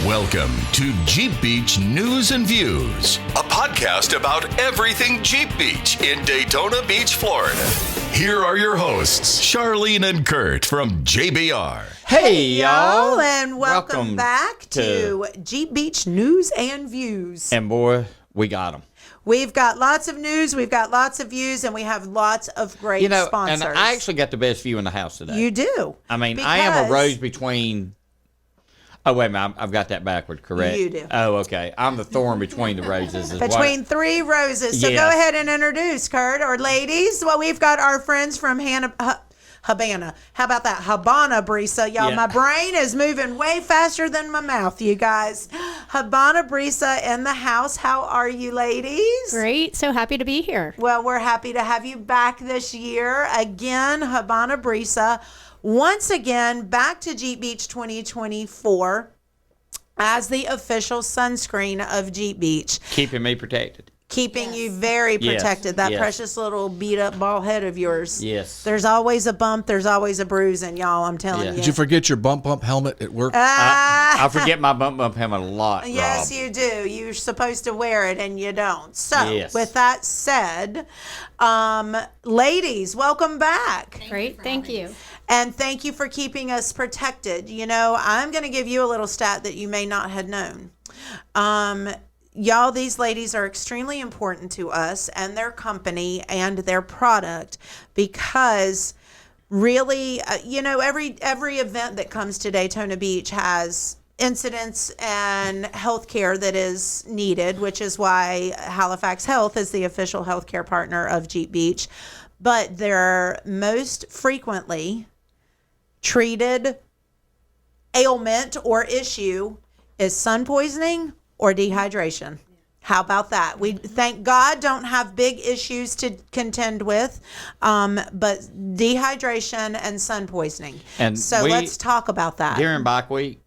Welcome to Jeep Beach News and Views, a podcast about everything Jeep Beach in Daytona Beach, Florida. Here are your hosts, Charlene and Kurt from JBR. Hey, y'all. And welcome back to Jeep Beach News and Views. And boy, we got them. We've got lots of news, we've got lots of views, and we have lots of great sponsors. And I actually got the best view in the house today. You do. I mean, I am a rose between... Oh, wait a minute. I've got that backward, correct? You do. Oh, okay. I'm the thorn between the roses. Between three roses. So go ahead and introduce, Kurt, or ladies. Well, we've got our friends from Habana. How about that? Habana Brisa. Y'all, my brain is moving way faster than my mouth, you guys. Habana Brisa in the house. How are you, ladies? Great. So happy to be here. Well, we're happy to have you back this year. Again, Habana Brisa. Once again, back to Jeep Beach 2024 as the official sunscreen of Jeep Beach. Keeping me protected. Keeping you very protected. That precious little beat-up bald head of yours. Yes. There's always a bump. There's always a bruising, y'all. I'm telling you. Did you forget your bump helmet at work? I forget my bump helmet a lot, Yes, Rob. you do. You're supposed to wear it, and you don't. So, with that said, ladies, welcome back. Great. Thank you. And thank you for keeping us protected. You know, I'm going to give you a little stat that you may not have known. Y'all, these ladies are extremely important to us and their company and their product because really, every event that comes to Daytona Beach has incidents and health care that is needed, which is why Halifax Health is the official healthcare partner of Jeep Beach. But their most frequently treated ailment or issue is sun poisoning or dehydration. How about that? We, thank God, don't have big issues to contend with, but dehydration and sun poisoning. And so let's talk about that. During Bike Week,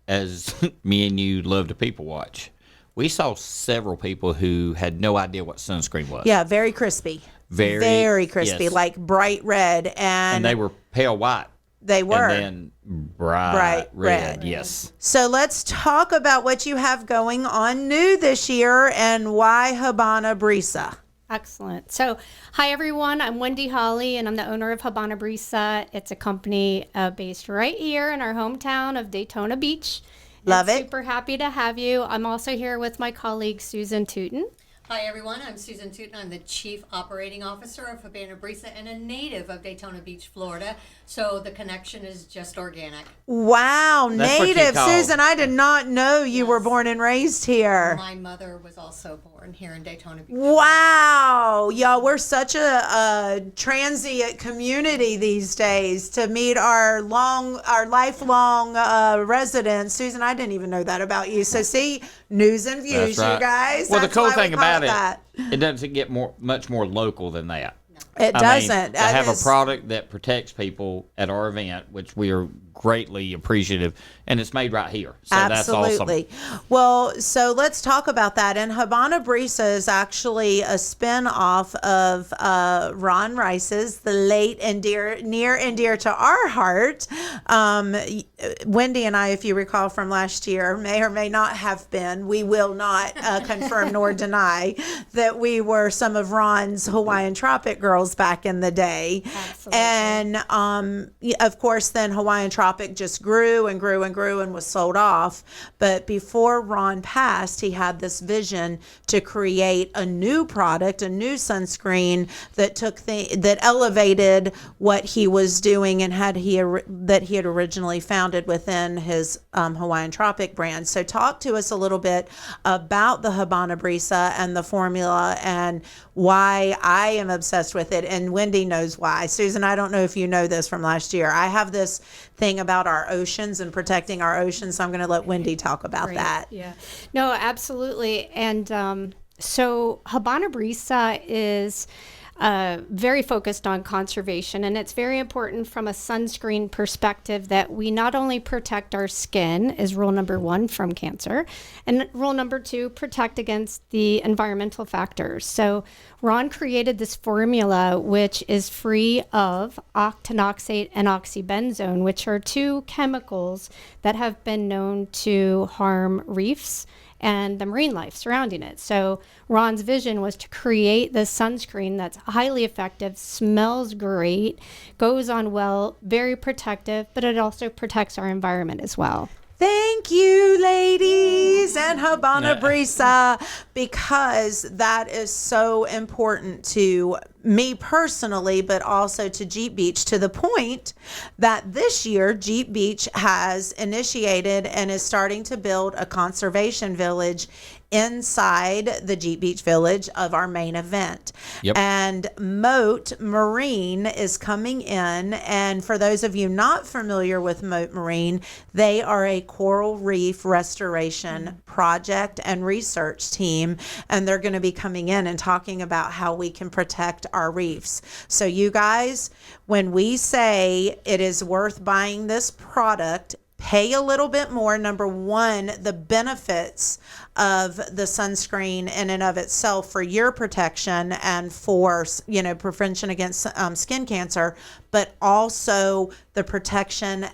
as me and you love to people watch, we saw several people who had no idea what sunscreen was. Yeah, very crispy. Very crispy, like bright red. And they were pale white. They were. And then bright red. Yes. So let's talk about what you have going on new this year and why Habana Brisa. Excellent. So, hi, everyone. I'm Wendy Holly, and I'm the owner of Habana Brisa. It's a company based right here in our hometown of Daytona Beach. Love it. Super happy to have you. I'm also here with my colleague, Susan Tootin. Hi, everyone. I'm Susan Tootin. I'm the Chief Operating Officer of Habana Brisa and a native of Daytona Beach, Florida. So the connection is just organic. Wow, native. Susan, I did not know you were born and raised here. My mother was also born here in Daytona Beach. Wow. Y'all, we're such a transient community these days to meet our lifelong residents. Susan, I didn't even know that about you. So see, news and views, you guys. Well, the cool thing about it doesn't get much more local than that. It doesn't. To have a product that protects people at our event, which we are greatly appreciative, and it's made right here. So absolutely. That's awesome. Well, so let's talk about that. And Habana Brisa is actually a spin-off of Ron Rice's, the late and near and dear to our heart. Wendy and I, if you recall from last year, may or may not have been, we will not confirm nor deny that we were some of Ron's Hawaiian Tropic girls back in the day. Absolutely. And of course, then Hawaiian Tropic just grew and grew and grew and was sold off. But before Ron passed, he had this vision to create a new product, a new sunscreen that elevated what he was doing and that he had originally founded within his Hawaiian Tropic brand. So talk to us a little bit about the Habana Brisa and the formula and why I am obsessed with it. And Wendy knows why. Susan, I don't know if you know this from last year. I have this thing about our oceans and protecting our oceans. So I'm going to let Wendy talk about that. Yeah. No, absolutely. And so Habana Brisa is very focused on conservation, and it's very important from a sunscreen perspective that we not only protect our skin, is rule number 1, from cancer, and rule number 2, protect against the environmental factors. So Ron created this formula which is free of octinoxate and oxybenzone, which are 2 chemicals that have been known to harm reefs and the marine life surrounding it. So Ron's vision was to create this sunscreen that's highly effective, smells great, goes on well, very protective, but it also protects our environment as well. Thank you, ladies, and Habana Brisa, because that is so important to me personally, but also to Jeep Beach, to the point that this year Jeep Beach has initiated and is starting to build a conservation village inside the Jeep Beach Village of our main event. Yep. And Moat Marine is coming in. And for those of you not familiar with Moat Marine, they are a coral reef restoration project and research team. And they're going to be coming in and talking about how we can protect our reefs. So you guys, when we say it is worth buying this product, pay a little bit more. Number 1, the benefits of the sunscreen in and of itself for your protection and for, prevention against skin cancer, but also the protection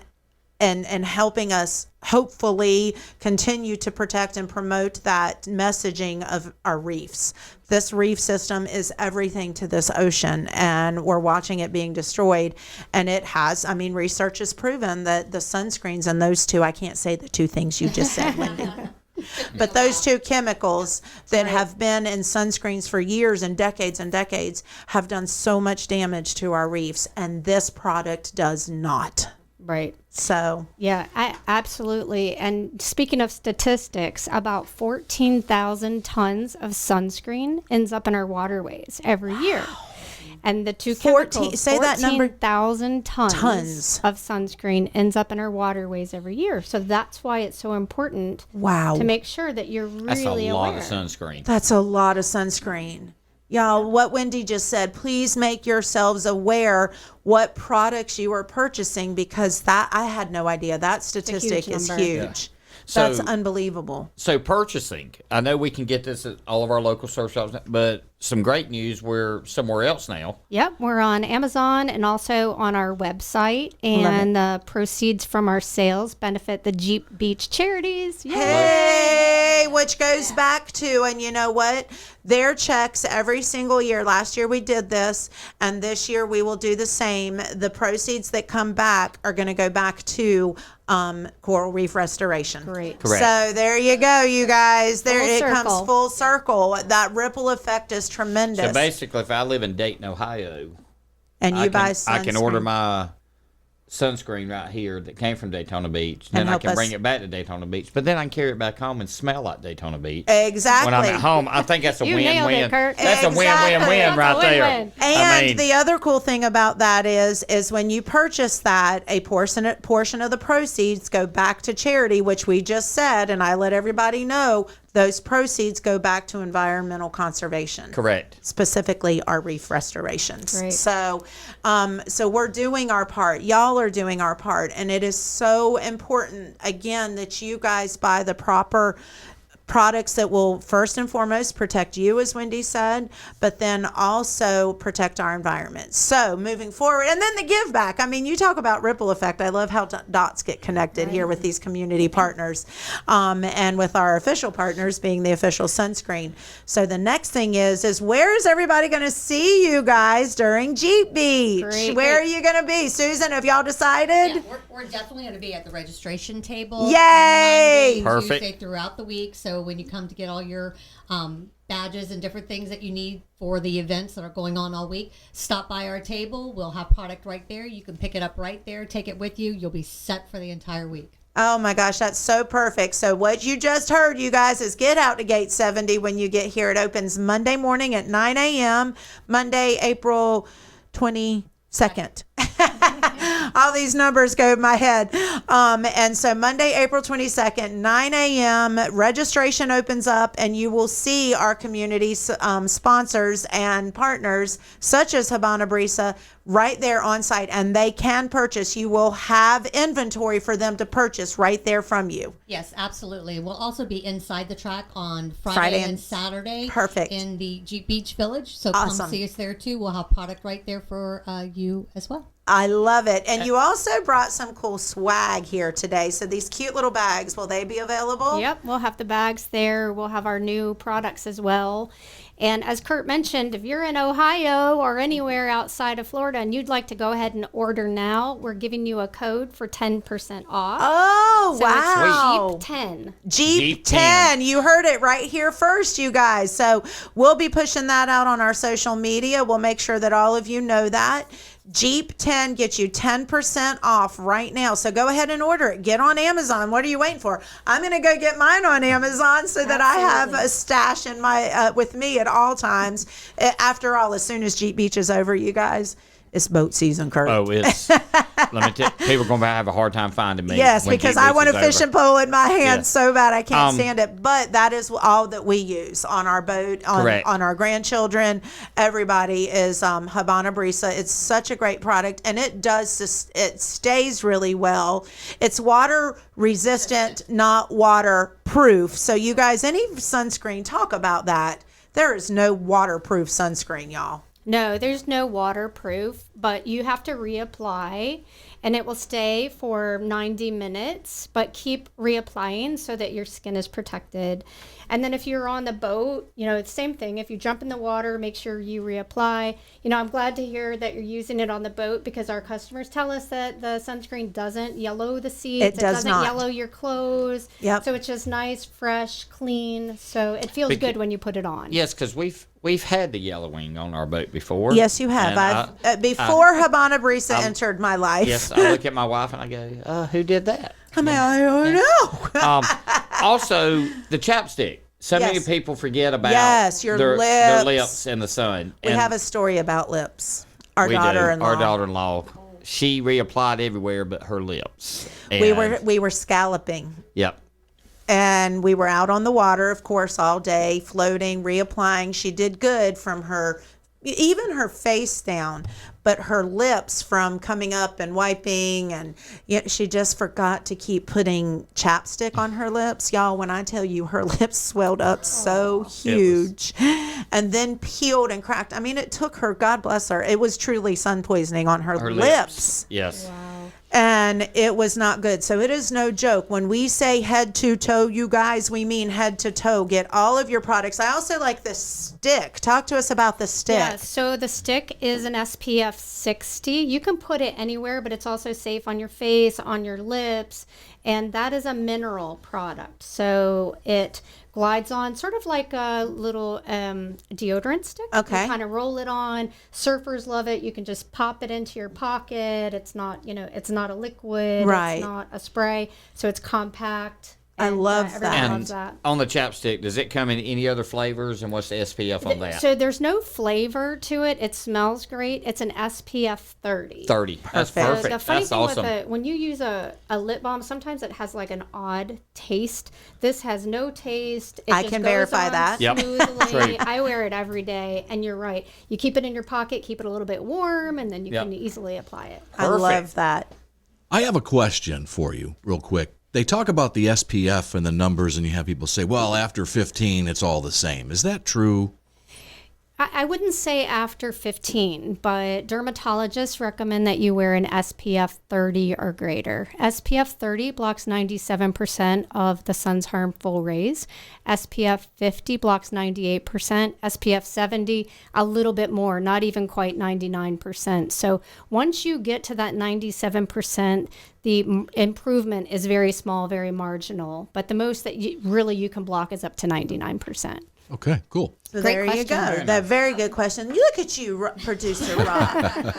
and helping us hopefully continue to protect and promote that messaging of our reefs. This reef system is everything to this ocean, and we're watching it being destroyed. And it has, research has proven that the sunscreens and those 2, I can't say the 2 things you just said, Wendy. But those 2 chemicals that have been in sunscreens for years and decades have done so much damage to our reefs, and this product does not. Right. So, yeah, absolutely. And speaking of statistics, about 14,000 tons of sunscreen ends up in our waterways every year. And the 2 chemicals, say that number. 14,000 tons of sunscreen ends up in our waterways every year. So that's why it's so important to make sure that you're really aware. That's a lot of sunscreen. That's a lot of sunscreen. Y'all, what Wendy just said, please make yourselves aware what products you are purchasing, because that, I had no idea. That statistic is huge. Yeah. So, that's unbelievable. So purchasing, I know we can get this at all of our local surf shops, but some great news, we're somewhere else now. Yep, we're on Amazon and also on our website, and the proceeds from our sales benefit the Jeep Beach charities. Yay. Hey, which goes back to, and you know what? Their checks every single year. Last year we did this, and this year we will do the same. The proceeds that come back are going to go back to coral reef restoration. Great. Correct. So there you go, you guys. There Full it circle. comes full circle. That ripple effect is tremendous. So basically, if I live in Dayton, Ohio, and you buy sunscreen, I can order my sunscreen right here that came from Daytona Beach. Then I can bring it back to Daytona Beach. But then I can carry it back home and smell like Daytona Beach. Exactly. When I'm at home, I think that's a You nailed win-win. it, Kurt. That's Exactly. a win-win-win right That's a there. win-win. And the other cool thing about that is when you purchase that, a portion of the proceeds go back to charity, which we just said, and I let everybody know those proceeds go back to environmental conservation. Correct. Specifically our reef restorations. Right. So we're doing our part. Y'all are doing our part. And it is so important, again, that you guys buy the proper products that will first and foremost protect you, as Wendy said, but then also protect our environment. So moving forward, and then the give back. I mean, you talk about ripple effect. I love how dots get connected here with these community partners, and with our official partners being the official sunscreen. So the next thing is where is everybody going to see you guys during Jeep Beach? Great. Where are you going to be? Susan, have y'all decided? Yeah, we're definitely going to be at the registration table. Yay! Monday and Perfect. Tuesday throughout the week. So when you come to get all your badges and different things that you need for the events that are going on all week, stop by our table. We'll have product right there. You can pick it up right there, take it with you. You'll be set for the entire week. Oh my gosh, that's so perfect. So what you just heard, you guys, is get out to Gate 70 when you get here. It opens Monday morning at 9 a.m., Monday, April 22nd. All these numbers go in my head. And so Monday, April 22nd, 9 a.m., registration opens up, and you will see our community sponsors and partners, such as Habana Brisa, right there on site, and they can purchase. You will have inventory for them to purchase right there from you. Yes, absolutely. We'll also be inside the track on Friday and Saturday. Perfect. In the Jeep Beach Village. So Awesome. come see us there too. We'll have product right there for you as well. I love it. And you also brought some cool swag here today. So these cute little bags, will they be available? Yep, we'll have the bags there. We'll have our new products as well. And as Kurt mentioned, if you're in Ohio or anywhere outside of Florida and you'd like to go ahead and order now, we're giving you a code for 10% off. Oh, So wow. it's Jeep 10. Jeep 10. You heard it right here first, you guys. So we'll be pushing that out on our social media. We'll make sure that all of you know that. Jeep 10 gets you 10% off right now. So go ahead and order it. Get on Amazon. What are you waiting for? I'm going to go get mine on Amazon so that I have a stash in my with me at all times. After all, as soon as Jeep Beach is over, you guys, it's boat season, Kurt. Oh, it's. Let me tell you, people are going to have a hard time finding me. Yes, when because Jeep I Beach want a is fishing over. pole in my hand Yes. so bad I can't stand it. But that is all that we use on our boat, on our grandchildren. Everybody is Habana Brisa. It's such a great product, and it stays really well. It's water resistant, not waterproof. So you guys, any sunscreen, talk about that. There is no waterproof sunscreen, y'all. No, there's no waterproof, but you have to reapply, and it will stay for 90 minutes, but keep reapplying so that your skin is protected. And then if you're on the boat, it's the same thing. If you jump in the water, make sure you reapply. I'm glad to hear that you're using it on the boat because our customers tell us that the sunscreen doesn't yellow the seats. It doesn't yellow your clothes. Yep. So it's just nice, fresh, clean. So it feels good when you put it on. Yes, because we've had the yellowing on our boat before. Yes, you have. Before Habana Brisa entered my life. Yes, I look at my wife and I go, who did that? I don't know. Also, the chapstick. So many Yes. people forget about your their lips. lips in the sun. We have a story about lips. Our daughter-in-law. Our daughter-in-law. She reapplied everywhere but her lips. We were scalloping. Yep. And we were out on the water, of course, all day, floating, reapplying. She did good from even her face down, but her lips from coming up and wiping, and she just forgot to keep putting chapstick on her lips. Y'all, when I tell you her lips swelled up so huge and then peeled and cracked. I mean, it took her, God bless her, it was truly sun poisoning on her lips. Yes. Wow. And it was not good. So it is no joke. When we say head to toe, you guys, we mean head to toe. Get all of your products. I also like the stick. Talk to us about the stick. Yeah, so the stick is an SPF 60. You can put it anywhere, but it's also safe on your face, on your lips, and that is a mineral product. So it glides on sort of like a little deodorant stick. Okay. You kind of roll it on. Surfers love it. You can just pop it into your pocket. It's not, it's not a liquid. Right. It's not a spray. So it's compact. I love everyone that. loves that. On the chapstick, does it come in any other flavors, and what's the SPF on that? So there's no flavor to it. It smells great. It's an SPF 30. 30. That's Perfect. perfect. The funny That's thing awesome. with it, when you use a lip balm, sometimes it has like an odd taste. This has no taste. It I just can goes verify on that. Yep. smoothly. True. I wear it every day, and you're right. You keep it in your pocket, keep it a little bit warm, and then you Yep. can easily apply it. I love that. I have a question for you, real quick. They talk about the SPF and the numbers, and you have people say, well, after 15, it's all the same. Is that true? I wouldn't say after 15, but dermatologists recommend that you wear an SPF 30 or greater. SPF 30 blocks 97% of the sun's harmful rays. SPF 50 blocks 98%. SPF 70, a little bit more, not even quite 99%. So once you get to that 97%, the improvement is very small, very marginal. But the most that you can block is up to 99%. Okay, cool. So Great there you question. go. That very good question. Look at you, producer Rob.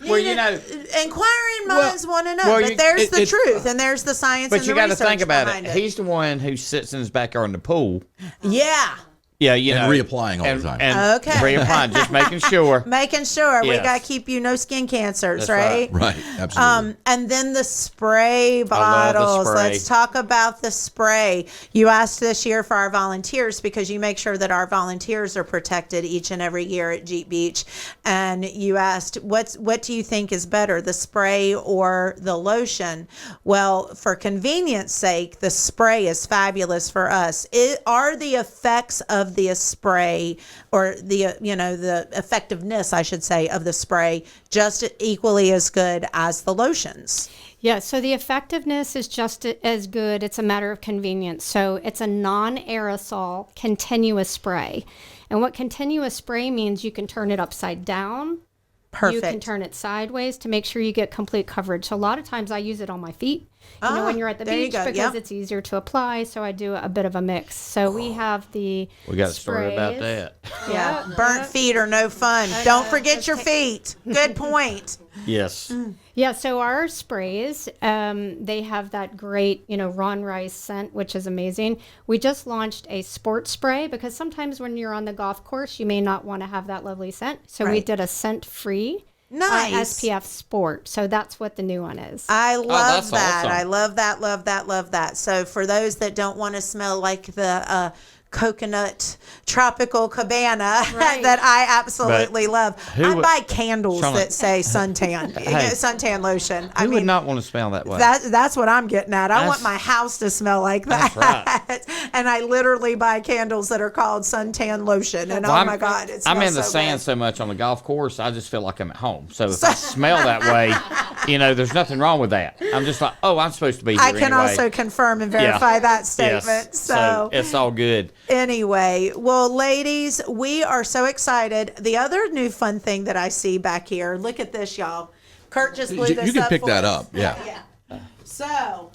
Well, inquiring minds want to know, well, but there's the truth, and there's the science. But and you the got to research think about behind it. He's the one who sits in his backyard in the pool. Yeah. Yeah, and reapplying all the time. And Okay. reapplying, just making sure. Making sure we Yes. got to keep you no skin cancers, That's right? Right, absolutely. And then the spray love the bottles. spray. Let's talk about the spray. You asked this year for our volunteers because you make sure that our volunteers are protected each and every year at Jeep Beach. And you asked, what do you think is better, the spray or the lotion? Well, for convenience sake, the spray is fabulous for us. Are the effects of the spray, or the the effectiveness, I should say, of the spray just equally as good as the lotions? Yeah, so the effectiveness is just as good. It's a matter of convenience. So it's a non-aerosol continuous spray. And what continuous spray means, you can turn it upside down. Perfect. You can turn it sideways to make sure you get complete coverage. So a lot of times I use it on my feet, when you're at the beach, because it's easier to apply. So I do a bit of a mix. So we have the We got a story about that. Yeah, burnt feet are no fun. Don't forget your feet. Good point. Yes. Yeah, so our sprays, they have that great, Ron Rice scent, which is amazing. We just launched a sports spray because sometimes when you're on the golf course, you may not want to have that lovely scent. So we did a scent-free SPF Sport. So that's what the new one is. I love that. Awesome. I love that, love that. So for those that don't want to smell like the coconut tropical cabana that I absolutely love. I buy candles that say suntan, suntan lotion. Who would not want to smell that way? That's what I'm getting at. I want my house to smell like that. That's right. And I literally buy candles that are called suntan lotion. And oh my God, it smells I'm in the so sand good. so much on the golf course, I just feel like I'm at home. So if I smell that way, there's nothing wrong with that. I'm just like, I'm supposed to be here I can anyway. also confirm and verify that statement. Yes. So it's all good. anyway, well, ladies, we are so excited. The other new fun thing that I see back here, look at this, y'all. Kurt just blew this up. You can pick for that us. up, yeah. So,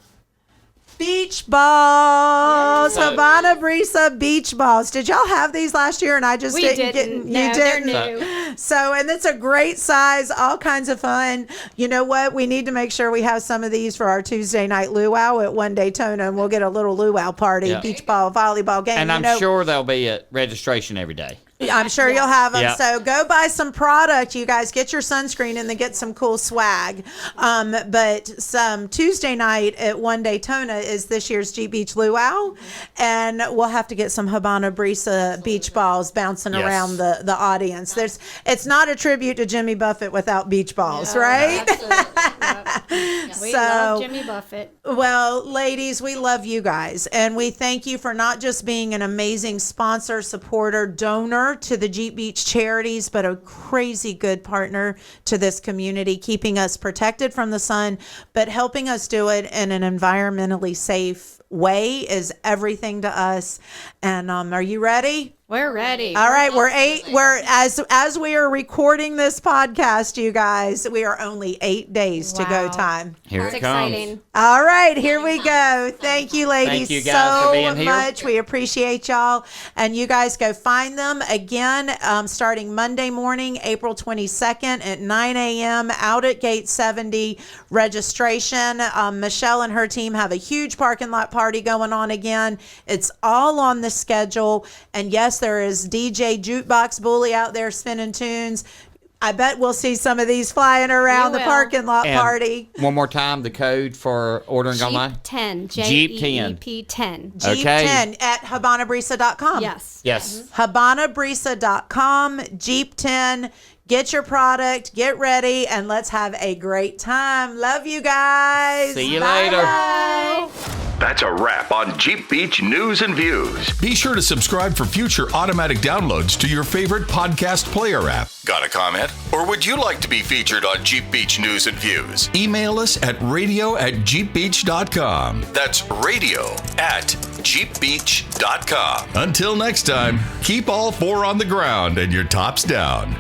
beach balls, Habana Brisa beach balls. Did y'all have these last year? And I just didn't get. You No, didn't. they're new. So, and it's a great size, all kinds of fun. You know what? We need to make sure we have some of these for our Tuesday night luau at One Daytona, and we'll get a little luau party, beach ball, volleyball game. And I'm sure there'll be a registration every day. I'm sure you'll have them. Yeah. So go buy some product, you guys. Get your sunscreen and then get some cool swag. But some Tuesday night at One Daytona is this year's Jeep Beach Luau, and we'll have to get some Habana Brisa beach balls bouncing around the audience. It's not a tribute to Jimmy Buffett without beach balls, right? We love Jimmy Buffett. Well, ladies, we love you guys, and we thank you for not just being an amazing sponsor, supporter, donor to the Jeep Beach charities, but a crazy good partner to this community, keeping us protected from the sun, but helping us do it in an environmentally safe way is everything to us. And are you ready? We're ready. All right, we're as we are recording this podcast, you guys, we are only 8 days to go time. Here That's it comes. exciting. All right, here we go. Thank you, ladies, Thank you guys for being so here. much. We appreciate y'all. And you guys go find them again starting Monday morning, April 22nd at 9 a.m. out at Gate 70. Registration. Michelle and her team have a huge parking lot party going on again. It's all on the schedule. And yes, there is DJ Jukebox Bully out there spinning tunes. I bet we'll see some of these flying around the parking lot And party. One more time, the code for ordering online? Jeep 10. Jeep 10. Jeep 10. Jeep 10 at HabanaBrisa.com. Yes. Yes. HabanaBrisa.com, Jeep 10. Get your product, get ready, and let's have a great time. Love you guys. See you Bye. later. That's a wrap on Jeep Beach News and Views. Be sure to subscribe for future automatic downloads to your favorite podcast player app. Got a comment? Or would you like to be featured on Jeep Beach News and Views? Email us at radio@jeepbeach.com. That's radio@jeepbeach.com. Until next time, keep all four on the ground and your tops down.